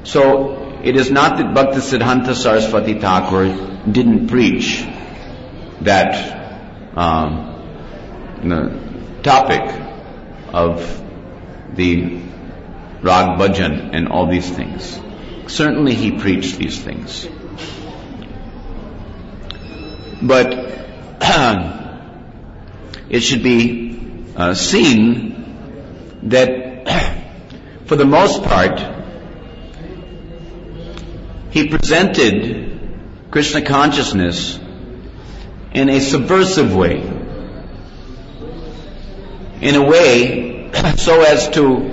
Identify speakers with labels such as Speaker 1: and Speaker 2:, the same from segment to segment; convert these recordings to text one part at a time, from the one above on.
Speaker 1: So it is not that Bhaktisiddhanta Saraswati Thakur didn't preach that topic of the Rag Bhajan and all these things. Certainly he preached these things. But it should be seen that for the most part he presented Krishna consciousness in a subversive way, in a way so as to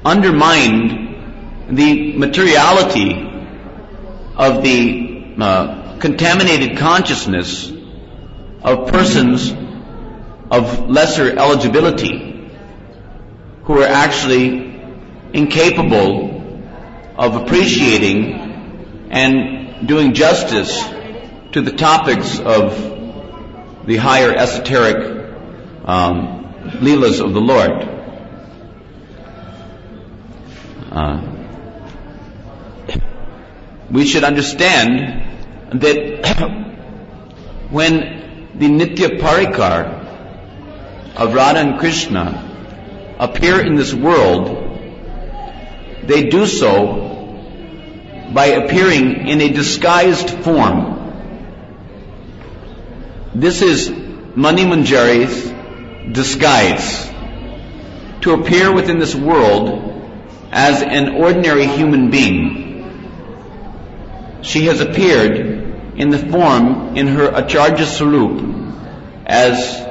Speaker 1: undermine the materiality of the contaminated consciousness of persons of lesser eligibility who are actually incapable of appreciating and doing justice to the topics of the higher esoteric leelas of the Lord. We should understand that when the Nitya Parikar of Radha and Krishna appear in this world, they do so by appearing in a disguised form. This is Mani Manjari's disguise, to appear within this world as an ordinary human being. She has appeared in the form in her Acharya Swarup as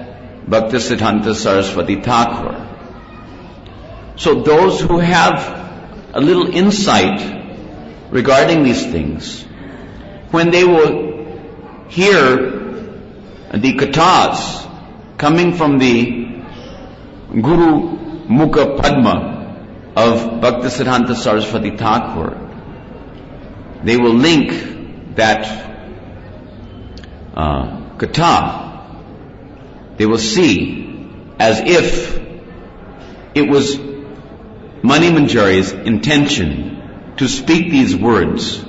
Speaker 1: Bhaktisiddhanta Saraswati Thakur. So those who have a little insight regarding these things, when they will hear the kathas coming from the Guru Mukha Padma of Bhaktisiddhanta Saraswati Thakur, they will link that katha, they will see as if it was Mani Manjari's intention to speak these words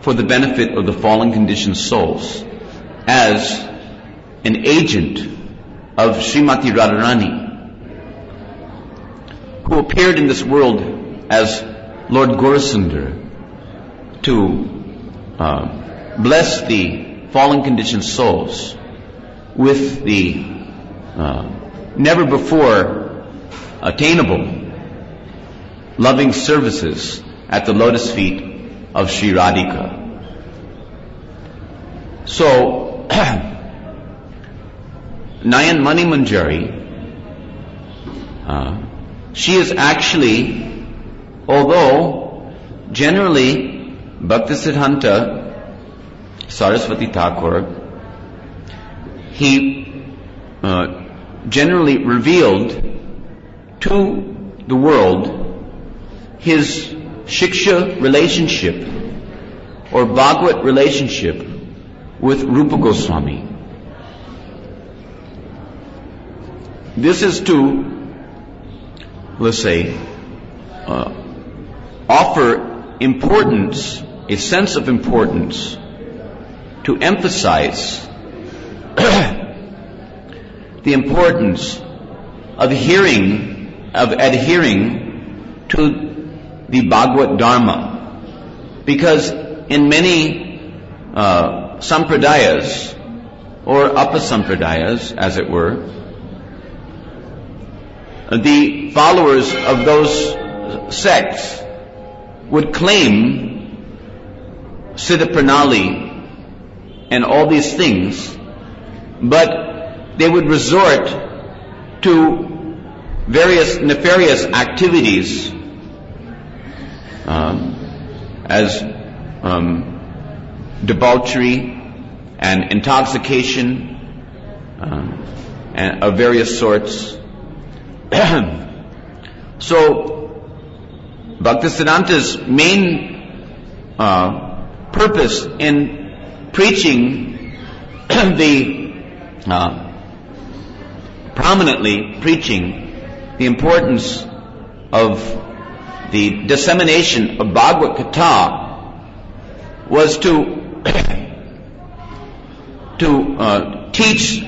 Speaker 1: for the benefit of the fallen conditioned souls as an agent of Srimati Radharani, who appeared in this world as Lord Gaurasundar to bless the fallen conditioned souls with the never before attainable loving services at the lotus feet of Sri Radhika. So Nayan Mani Manjari, she is actually, although generally Bhaktisiddhanta Saraswati Thakur, he generally revealed to the world his Shiksha relationship or Bhagavad relationship with Rupa Goswami. This is to, let's say, offer importance, a sense of importance, to emphasize the importance of adhering to the Bhagavad Dharma, because in many sampradayas, or apasampradayas as it were, the followers of those sects would claim Siddha Pranali and all these things, but they would resort to various nefarious activities as debauchery and intoxication and of various sorts. So Bhaktisiddhanta's main purpose in preaching prominently preaching the importance of the dissemination of Bhagavad Gita was to teach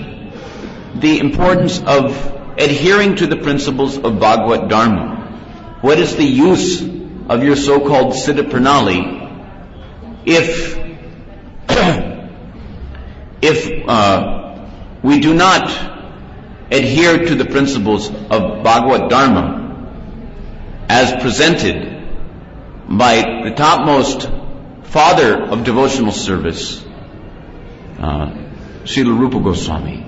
Speaker 1: the importance of adhering to the principles of Bhagavad Dharma. What is the use of your so-called Siddha Pranali if we do not adhere to the principles of Bhagavad Dharma as presented by the topmost father of devotional service, Srila Rupa Goswami?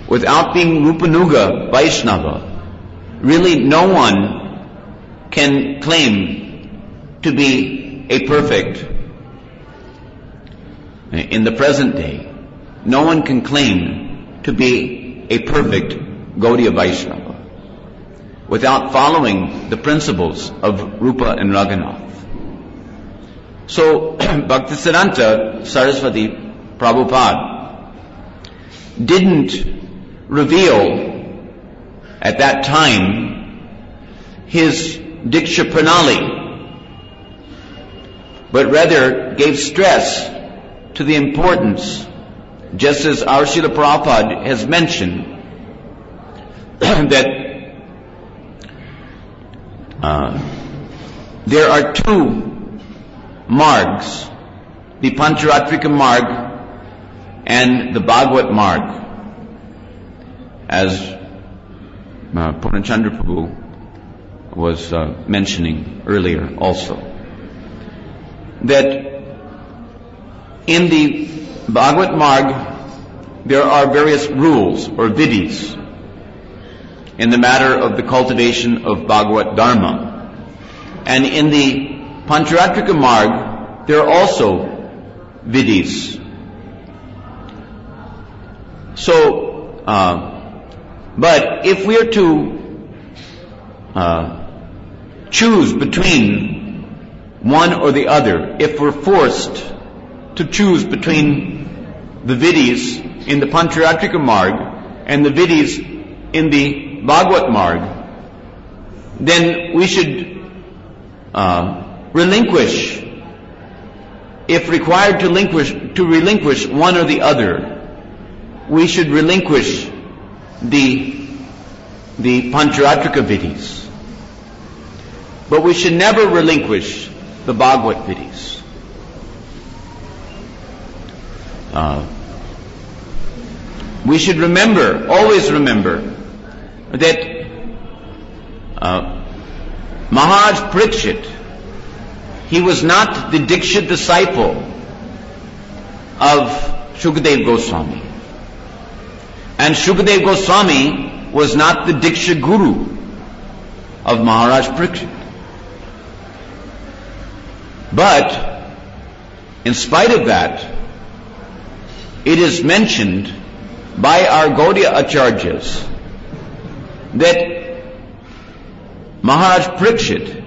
Speaker 1: Without being Rupanuga Vaishnava, really no one can claim to be a perfect, in the present day, no one can claim to be a perfect Gaudiya Vaishnava without following the principles of Rupa and Raghunath. So Bhaktisiddhanta Saraswati Prabhupada didn't reveal at that time his Diksha Pranali, but rather gave stress to the importance, just as our Srila Prabhupada has mentioned, that there are two margs, the Pancharatrika marg and the Bhagavad marg, as Purnachandra Prabhu was mentioning earlier also, that in the Bhagavad marg there are various rules or vidhis in the matter of the cultivation of Bhagavad Dharma, and in the Pancharatrika marg there are also vidhis. So but if we are to choose between one or the other, if we're forced to choose between the vidhis in the Pancharatrika marg and the vidhis in the Bhagavad marg, then we should relinquish, if required to relinquish one or the other, we should relinquish the Pancharatrika vidhis. But we should never relinquish the Bhagavad vidhis. We should remember, always remember, that Maharaj Parikshit, he was not the Diksha disciple of Shukadev Goswami. And Shukadev Goswami was not the Diksha Guru of Maharaj Parikshit. But, in spite of that, it is mentioned by our Gaudiya Acharyas that Maharaj Parikshit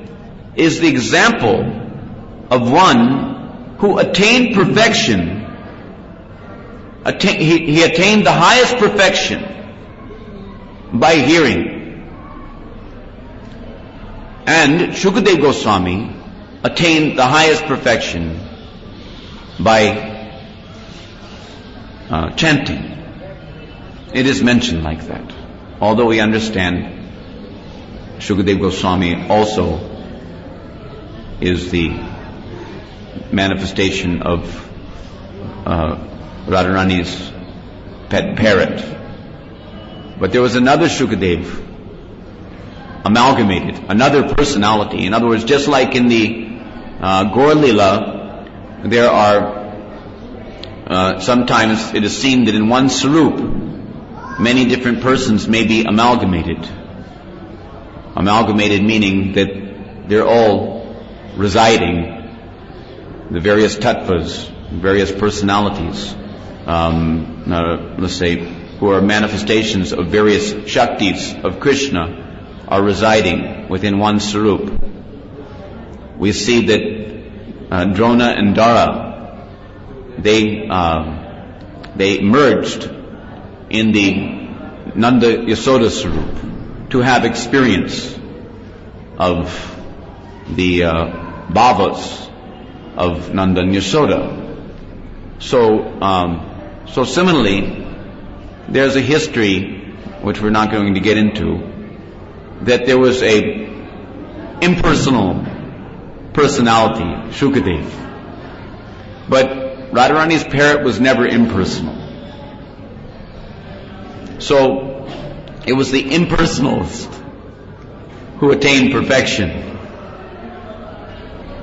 Speaker 1: is the example of one who attained perfection. He attained the highest perfection by hearing. And Shukadev Goswami attained the highest perfection by chanting. It is mentioned like that. Although we understand Shukadev Goswami also is the manifestation of Radharani's pet parrot. But there was another Shukadev amalgamated, another personality. In other words, just like in the Gaur Lila, there are sometimes it is seen that in one sarup many different persons may be amalgamated. Amalgamated meaning that they're all residing, the various tattvas, various personalities, let's say, who are manifestations of various shaktis of Krishna, are residing within one sarup. We see that Drona and Dara, they merged in the Nanda Yasoda sarup to have experience of the bhavas of Nanda and Yasoda. So similarly, there's a history, which we're not going to get into, that there was a impersonal personality, Shukadev. But Radharani's parrot was never impersonal. So it was the impersonalist who attained perfection.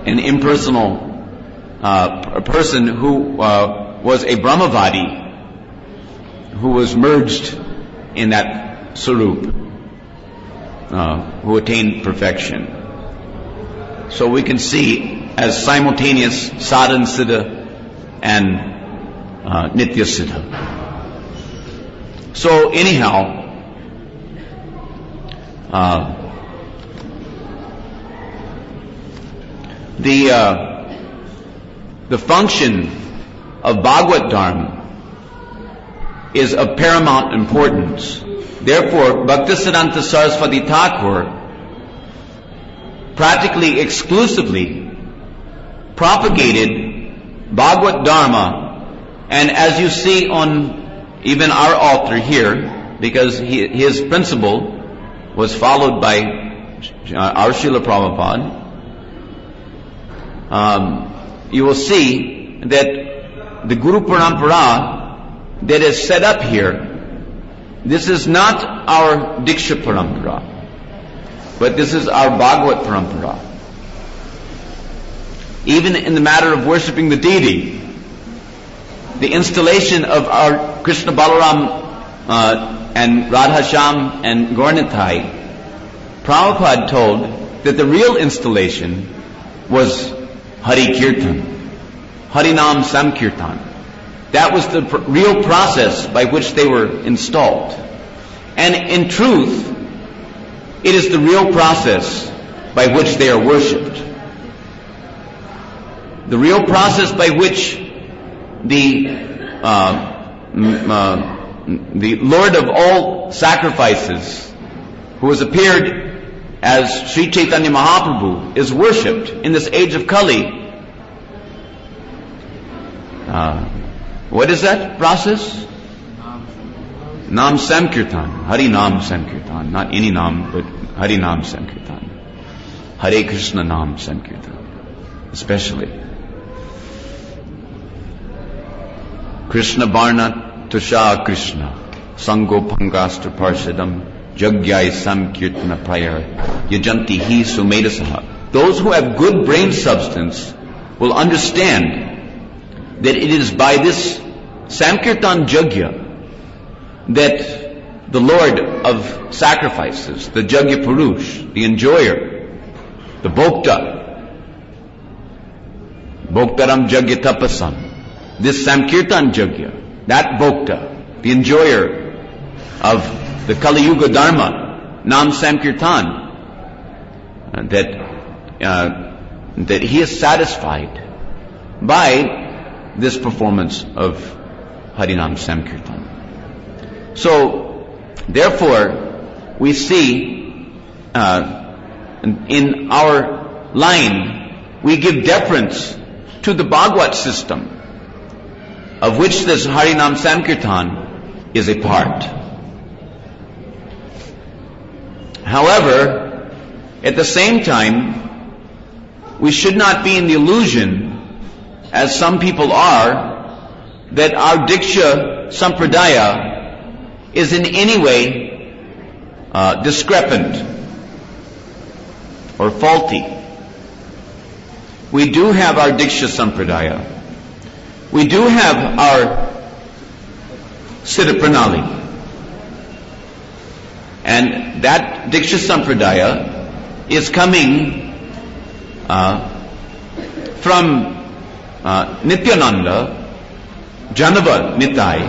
Speaker 1: An impersonal a person who was a Brahmavadi, who was merged in that Sarup, who attained perfection. So we can see as simultaneous sadhana siddha and nitya siddha. So anyhow, the function of Bhagavad Dharma is of paramount importance. Therefore, Bhaktisiddhanta Saraswati Thakur practically exclusively propagated Bhagavad Dharma, and as you see on even our altar here, because his principle was followed by our Srila Prabhupada, you will see that the Guru Parampara that is set up here, this is not our Diksha Parampara, but this is our Bhagavad Parampara. Even in the matter of worshipping the deity, the installation of our Krishna Balaram and Radha Sham and Gaurnitai, Prabhupada told that the real installation was Hari Kirtan, Harinam Samkirtan. That was the real process by which they were installed. And in truth, it is the real process by which they are worshipped. The real process by which the Lord of all sacrifices, who has appeared as Sri Chaitanya Mahaprabhu, is worshipped in this age of Kali. What is that process? Nam Samkirtan, Hari Nam Samkirtan, not any Nam, but Hari Nam Samkirtan, Hare Krishna Nam Samkirtan, especially. Krishna Barna Tusha Krishna, Sango Pangastra Parshadam, Jagyai Samkirtana Prayar, Yajanti Hi Sumedasaha. Those who have good brain substance will understand that it is by this Samkirtan Jagya that the Lord of sacrifices, the Jagya Purush, the enjoyer, the Bhokta, Bhoktaram Jagya Tapasam, this Samkirtan Jagya, that Bhokta, the enjoyer of the Kali Yuga Dharma, Nam Samkirtan, that he is satisfied by this performance of Harinam Samkirtan. So, therefore, we see in our line, we give deference to the Bhagavad system, of which this Harinam Samkirtan is a part. However, at the same time, we should not be in the illusion, as some people are, that our Diksha Sampradaya is in any way discrepant or faulty. We do have our Diksha Sampradaya. We do have our Siddha Pranali. And that Diksha Sampradaya is coming from Nityananda, Janava Nitai,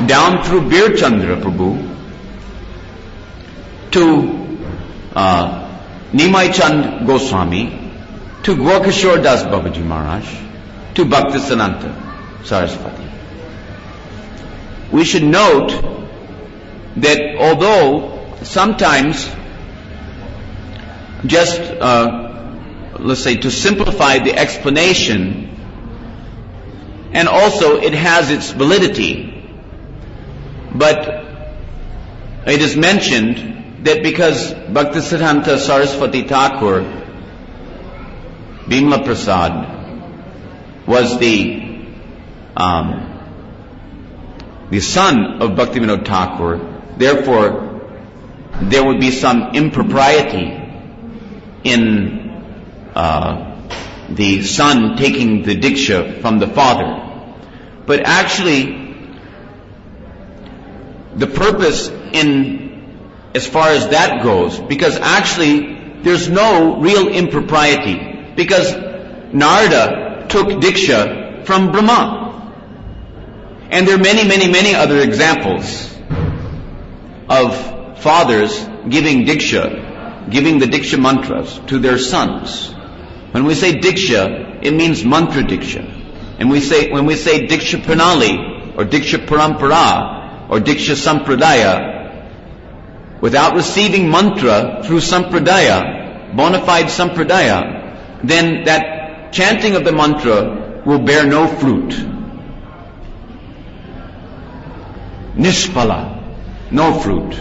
Speaker 1: down through Bir Chandra Prabhu to Nimai Chand Goswami, to Gwankishore Das Babaji Maharaj, to Bhaktisiddhanta Saraswati. We should note that although sometimes just, let's say, to simplify the explanation, and also it has its validity. But it is mentioned that because Bhaktisiddhanta Saraswati Thakur, Bimla Prasad, was the son of Bhaktivinoda Thakur, therefore there would be some impropriety in the son taking the diksha from the father. But actually, the purpose as far as that goes, because actually there's no real impropriety, because Narada took diksha from Brahma. And there are many, many, many other examples of fathers giving diksha, giving the diksha mantras to their sons. When we say diksha, it means mantra diksha. And when we say diksha pranali, or diksha parampara, or diksha sampradaya, without receiving mantra through sampradaya, bona fide sampradaya, then that chanting of the mantra will bear no fruit. Nishpala, no fruit.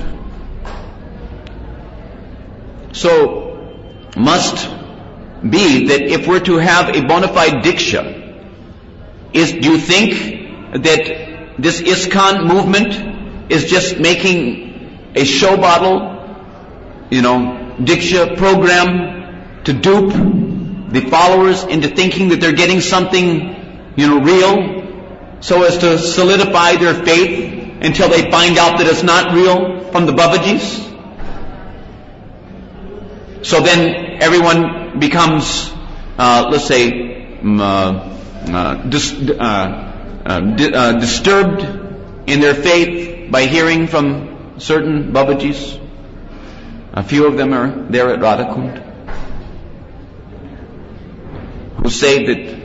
Speaker 1: So, must be that if we're to have a bona fide diksha, do you think that this ISKCON movement is just making a show bottle, diksha program to dupe the followers into thinking that they're getting something, real, so as to solidify their faith until they find out that it's not real from the Babajis? So then everyone becomes, let's say, disturbed in their faith by hearing from certain Babajis. A few of them are there at Radha-Kunda, who say that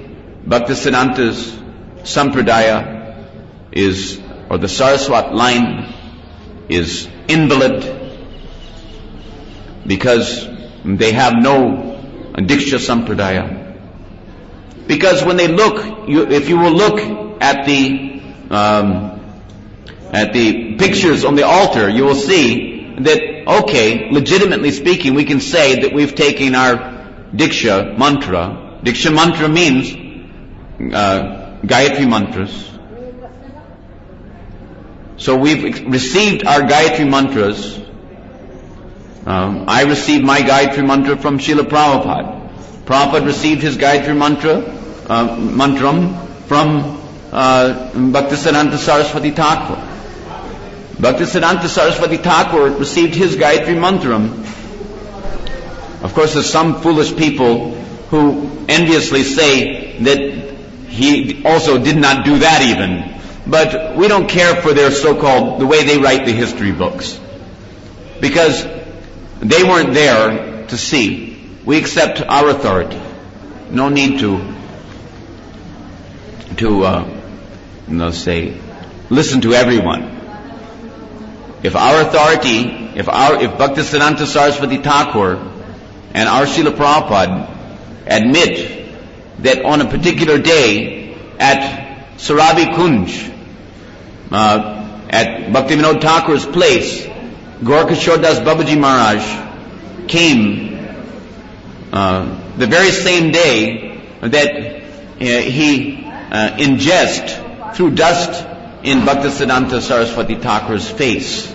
Speaker 1: Bhaktisiddhanta's Sampradaya or the Saraswat line is invalid because they have no diksha sampradaya. Because when they look, if you will look at the pictures on the altar, you will see that, okay, legitimately speaking, we can say that we've taken our diksha mantra. Diksha mantra means Gayatri mantras. So we've received our Gayatri mantras. I received my Gayatri mantra from Srila Prabhupada. Prabhupada received his Gayatri mantram from Bhaktisiddhanta Saraswati Thakur. Bhaktisiddhanta Saraswati Thakur received his Gayatri mantram. Of course, there's some foolish people who enviously say that he also did not do that even. But we don't care for their the way they write the history books. Because they weren't there to see. We accept our authority. No need to listen to everyone. If our authority, if Bhaktisiddhanta Saraswati Thakur and our Srila Prabhupada admit that on a particular day at Sarabi Kunj, at Bhaktivinoda Thakur's place, Gaurkishore Das Babaji Maharaj came the very same day that he threw dust in Bhaktisiddhanta Saraswati Thakur's face,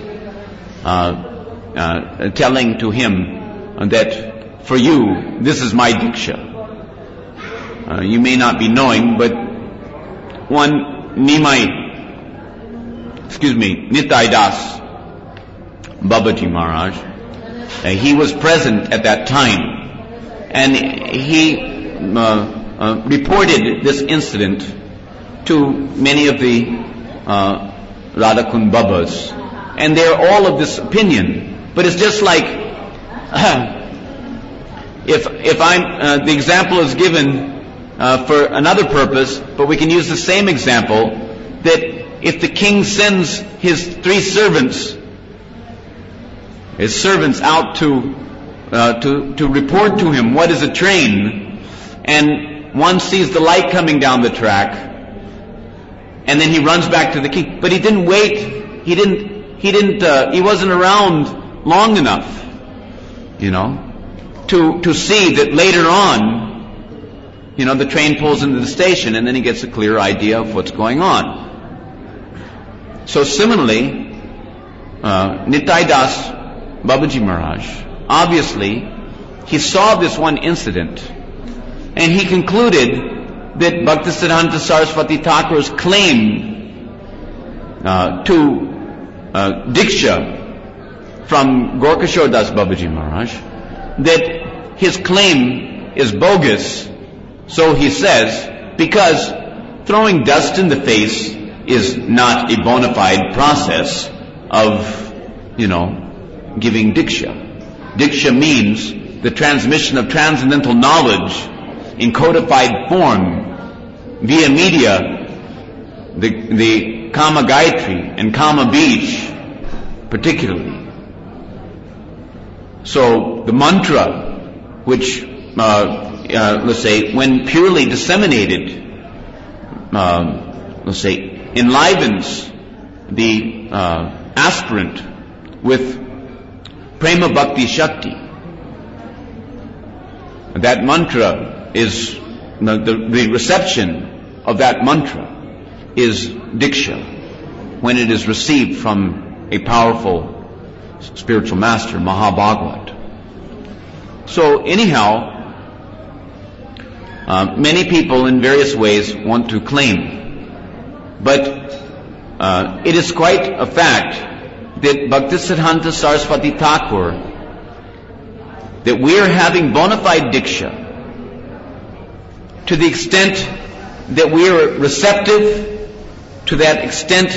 Speaker 1: telling to him that for you, this is my diksha. You may not be knowing, but one Nitai Das Babaji Maharaj, he was present at that time, and he reported this incident to many of the Radha-Kunda Babas, and they're all of this opinion. But it's just like if I'm the example is given for another purpose, but we can use the same example, that if the king sends his 3 servants, out to to report to him what is a train, and one sees the light coming down the track, and then he runs back to the king. But he didn't wait. He wasn't around long enough, to see that later on, the train pulls into the station, and then he gets a clear idea of what's going on. So similarly, Nitai Das Babaji Maharaj, obviously, he saw this one incident, and he concluded that Bhaktisiddhanta Saraswati Thakur's claim to Diksha from Gorkashore Das Babaji Maharaj, that his claim is bogus, so he says, because throwing dust in the face is not a bona fide process of, giving Diksha. Diksha means the transmission of transcendental knowledge in codified form via media, the Kama Gayatri and Kama Bij particularly. So the mantra, which let's say when purely disseminated, let's say enlivens the aspirant with prema bhakti shakti. That mantra is, the reception of that mantra is Diksha, when it is received from a powerful spiritual master, Mahabhagavat. So anyhow, many people in various ways want to claim, but it is quite a fact that Bhaktisiddhanta Saraswati Thakur, that we are having bona fide Diksha to the extent that we are receptive. To that extent,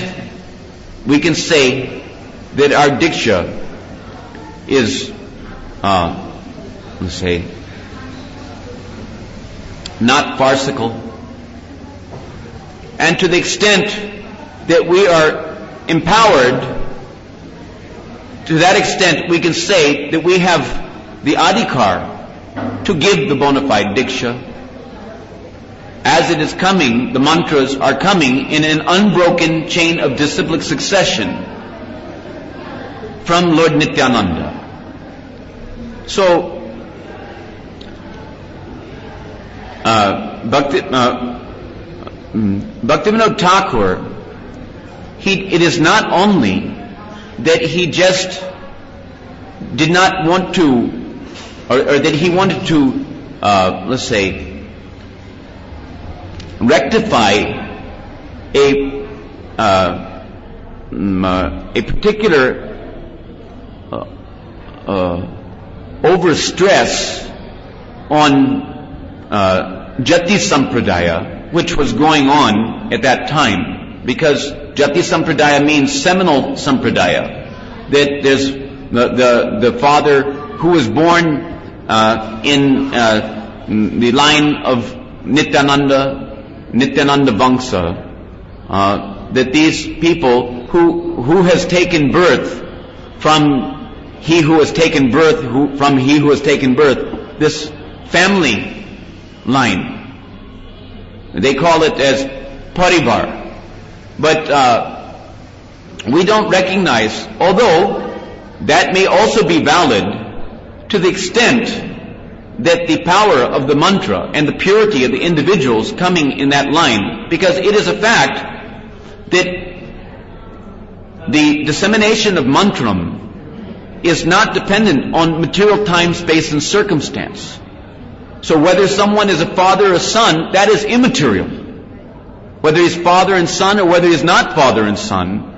Speaker 1: we can say that our Diksha is, let's say, not farcical. And to the extent that we are empowered, to that extent we can say that we have the adhikar to give the bona fide Diksha. As it is coming, the mantras are coming in an unbroken chain of disciplic succession from Lord Nityananda. So, Bhaktivinoda Thakur, it is not only that he just did not want to, or that he wanted to, let's say, rectify a particular overstress on Jati Sampradaya, which was going on at that time, because Jati Sampradaya means seminal Sampradaya, that there's the father who was born in the line of Nityananda Vangsa, that these people who has taken birth from he who has taken birth, from he who has taken birth, this family line, they call it as parivar. But we don't recognize, although that may also be valid to the extent that the power of the mantra and the purity of the individuals coming in that line, because it is a fact that the dissemination of mantram is not dependent on material time, space, and circumstance. So whether someone is a father or a son, that is immaterial. Whether he's father and son or whether he's not father and son,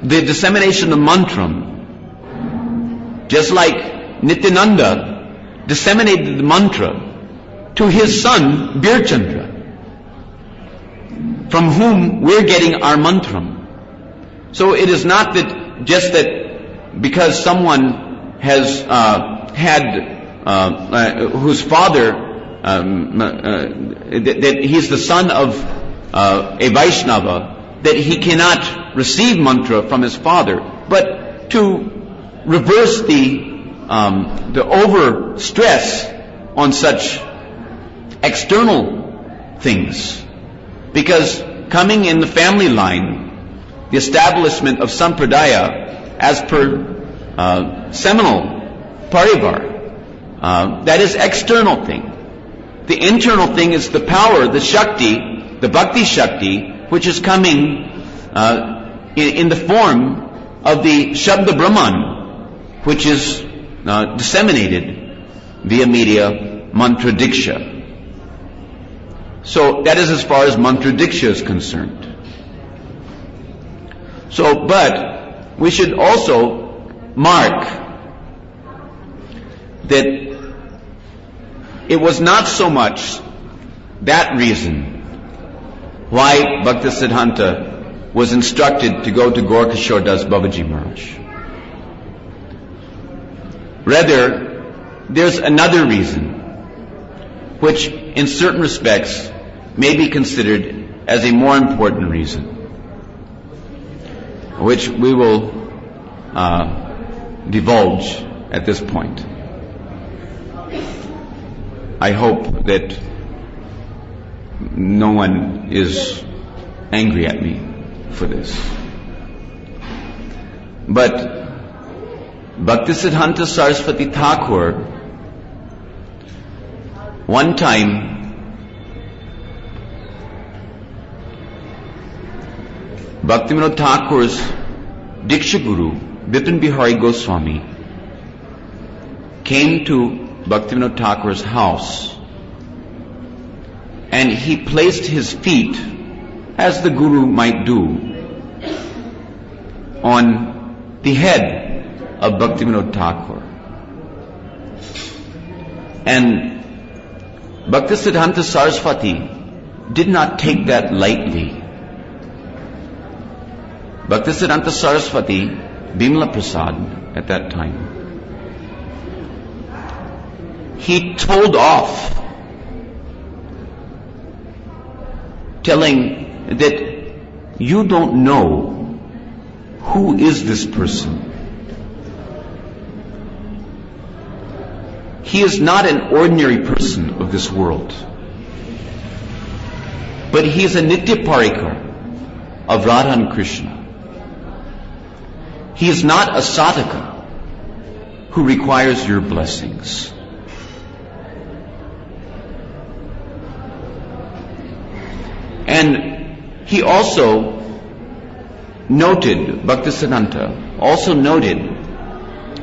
Speaker 1: the dissemination of mantram, just like Nityananda disseminated the mantra to his son Birchandra, from whom we're getting our mantram. So it is not that just that because someone has whose father that he's the son of a Vaishnava, that he cannot receive mantra from his father, but to reverse the the over stress on such external things. Because coming in the family line, the establishment of Sampradaya as per seminal parivar, that is external thing. The internal thing is the power, the Shakti, the Bhakti Shakti, which is coming in the form of the Shabda Brahman, which is disseminated via media mantra diksha. So that is as far as mantra diksha is concerned. So, but we should also mark that it was not so much that reason why Bhaktisiddhanta was instructed to go to Gaura Das Babaji Maharaj. Rather, there's another reason, which in certain respects may be considered as a more important reason, which we will divulge at this point. I hope that no one is angry at me for this. But Bhaktisiddhanta Saraswati Thakur, one time, Bhaktivinoda Thakur's Diksha Guru, Bipin Bihari Goswami, came to Bhaktivinoda Thakur's house, and he placed his feet, as the Guru might do, on the head of Bhaktivinoda Thakur. And Bhaktisiddhanta Saraswati did not take that lightly. Bhaktisiddhanta Saraswati, Bimala Prasad at that time, he told off, telling that you don't know who is this person. He is not an ordinary person of this world, but he is a Nitya Parikar of Radha and Krishna. He is not a sadhaka who requires your blessings. And he also noted, Bhaktisiddhanta also noted,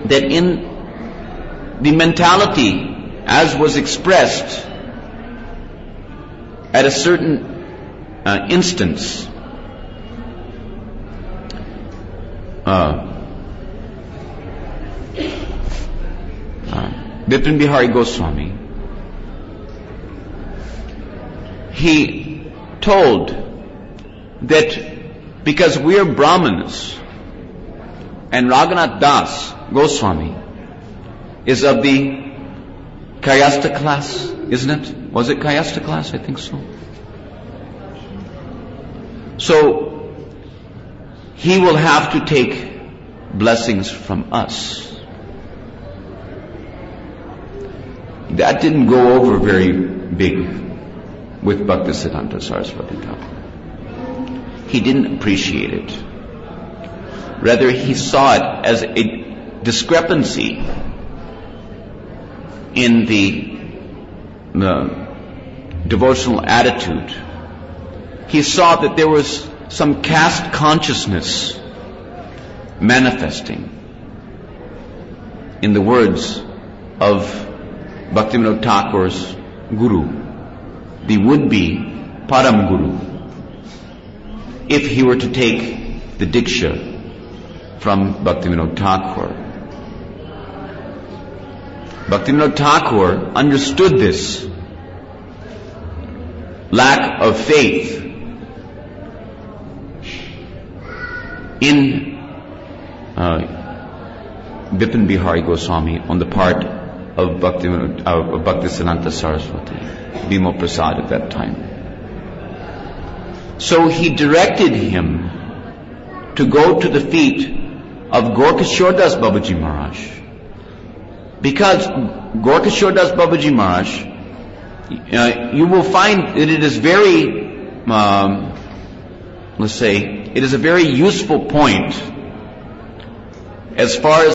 Speaker 1: that in the mentality as was expressed at a certain instance, Bipin Bihari Goswami, he told that because we are Brahmanas and Raghunath Das Goswami is of the Kayasta class, isn't it? Was it Kayasta class? I think so. So he will have to take blessings from us. That didn't go over very big with Bhaktisiddhanta Saraswati Thakur. He didn't appreciate it. Rather, he saw it as a discrepancy in the devotional attitude. He saw that there was some caste consciousness manifesting in the words of Bhaktivinoda Thakur's Guru, the would-be Param Guru, if he were to take the Diksha from Bhaktivinoda Thakur. Bhaktivinoda Thakur understood this lack of faith in Bipin Bihari Goswami on the part of Bhaktisiddhanta Saraswati, Bimala Prasad at that time. So he directed him to go to the feet of Gaura Das Babaji Maharaj because Gorkashore Das Babaji Maharaj, you will find that it is very, let's say, it is a very useful point as far as